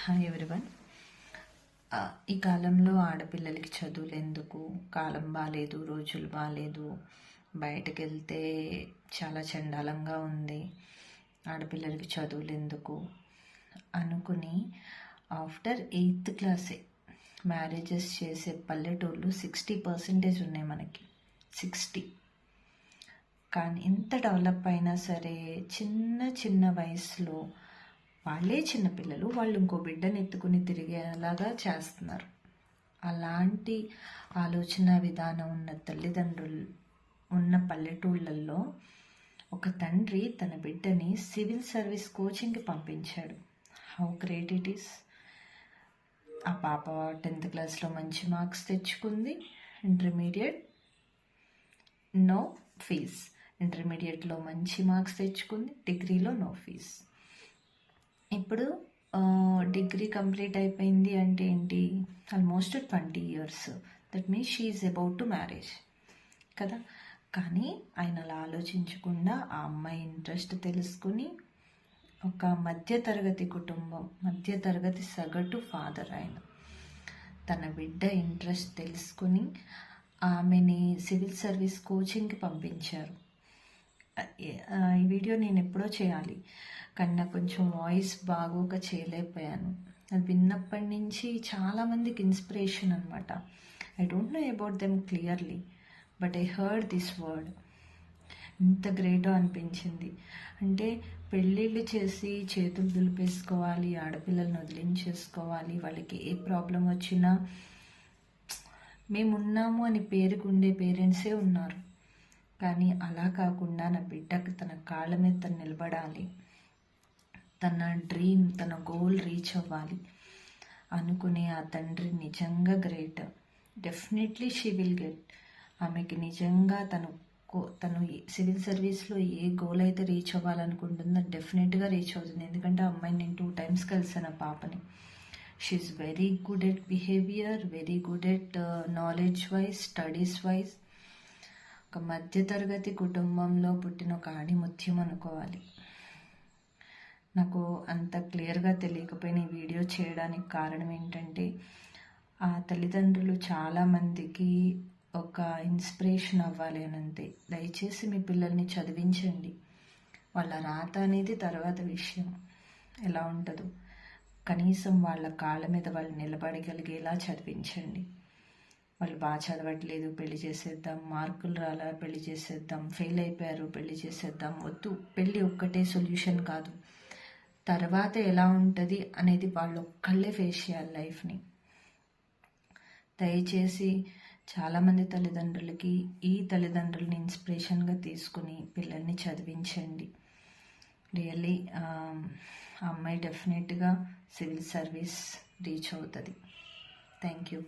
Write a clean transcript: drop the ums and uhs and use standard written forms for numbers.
Hi everyone. ఈ కాలంలో ఆడపిల్లలకి చదువులు ఎందుకు, కాలం బాగాలేదు, రోజులు బాగాలేదు, బయటకు వెళ్తే చాలా చండాలంగా ఉంది, ఆడపిల్లలకి చదువులు ఎందుకు అనుకుని ఆఫ్టర్ 8th క్లాసే మ్యారేజెస్ చేసే పల్లెటూళ్ళు 60% ఉన్నాయి మనకి. 60. కానీ ఎంత డెవలప్ అయినా సరే చిన్న చిన్న వయసులో వాళ్ళే చిన్నపిల్లలు, వాళ్ళు ఇంకో బిడ్డను ఎత్తుకుని తిరిగేలాగా చేస్తున్నారు. అలాంటి ఆలోచన విధానం ఉన్న తల్లిదండ్రులు ఉన్న పల్లెటూళ్ళల్లో ఒక తండ్రి తన బిడ్డని సివిల్ సర్వీస్ కోచింగ్కి పంపించాడు. How great it is. ఆ పాప 10th క్లాస్లో మంచి మార్క్స్ తెచ్చుకుంది. Intermediate no fees. ఇంటర్మీడియట్లో మంచి మార్క్స్ తెచ్చుకుంది. డిగ్రీలో నో ఫీజ్. ఇప్పుడు డిగ్రీ కంప్లీట్ అయిపోయింది అంటే ఏంటి, almost 20 years. That means she is about to marriage కదా. కానీ ఆయన అలా ఆలోచించకుండా ఆ అమ్మాయి ఇంట్రెస్ట్ తెలుసుకుని ఒక మధ్యతరగతి కుటుంబం, మధ్యతరగతి సగటు ఫాదర్ ఆయన తన బిడ్డ ఇంట్రెస్ట్ తెలుసుకుని ఆమెని సివిల్ సర్వీస్ కోచింగ్కి పంపించారు. ఈ వీడియో నేను ఎప్పుడో చేయాలి కానీ నాకు కొంచెం వాయిస్ బాగోక చేయలేకపోయాను. అది విన్నప్పటి నుంచి చాలామందికి ఇన్స్పిరేషన్ అనమాట. I don't know about them clearly, but I heard this word. ఎంత గ్రేటో అనిపించింది. అంటే పెళ్ళిళ్ళు చేసి చేతులు దులిపేసుకోవాలి, ఆడపిల్లలను వదిలించేసుకోవాలి, వాళ్ళకి ఏ ప్రాబ్లం వచ్చినా మేమున్నాము అని పేరుకుండే పేరెంట్సే ఉన్నారు. కానీ అలా కాకుండా నా బిడ్డకు తన కాళ్ళ మీద తను నిలబడాలి, తన డ్రీమ్, తన గోల్ రీచ్ అవ్వాలి అనుకునే ఆ తండ్రి నిజంగా great. Definitely she will get. ఆమెకి నిజంగా తను సివిల్ సర్వీస్లో ఏ గోల్ అయితే రీచ్ అవ్వాలనుకుంటుందో డెఫినెట్గా రీచ్ అవుతుంది. ఎందుకంటే ఆ అమ్మాయిని నేను 2 times కలిసాను, ఆ పాపని. She is very good at behaviour, very good at knowledge wise, studies wise. ఒక మధ్యతరగతి కుటుంబంలో పుట్టిన ఒక ఆణిముత్యం అనుకోవాలి. నాకు అంత క్లియర్గా తెలియకపోయిన ఈ వీడియో చేయడానికి కారణం ఏంటంటే ఆ తల్లిదండ్రులు చాలామందికి ఒక ఇన్స్పిరేషన్ అవ్వాలి అని అంతే. దయచేసి మీ పిల్లల్ని చదివించండి. వాళ్ళ రాత అనేది తర్వాత విషయం, ఎలా ఉంటుందో కనీసం వాళ్ళ కాళ్ళ మీద వాళ్ళు నిలబడగలిగేలా చదివించండి. వాళ్ళు బాగా చదవట్లేదు, పెళ్లి చేసేద్దాం, మార్కులు రాలా పెళ్లి చేసేద్దాం, ఫెయిల్ అయిపోయారు పెళ్లి చేసేద్దాం, వద్దు. పెళ్ళి ఒక్కటే సొల్యూషన్ కాదు. తర్వాత ఎలా ఉంటుంది అనేది వాళ్ళు ఒక్కళ్ళే ఫేస్ చేయాలి లైఫ్ని. దయచేసి చాలామంది తల్లిదండ్రులకి ఈ తల్లిదండ్రులని ఇన్స్పిరేషన్గా తీసుకుని పిల్లల్ని చదివించండి. రియల్లీ ఆ అమ్మాయి డెఫినెట్గా సివిల్ సర్వీస్ రీచ్ అవుతుంది. Thank you.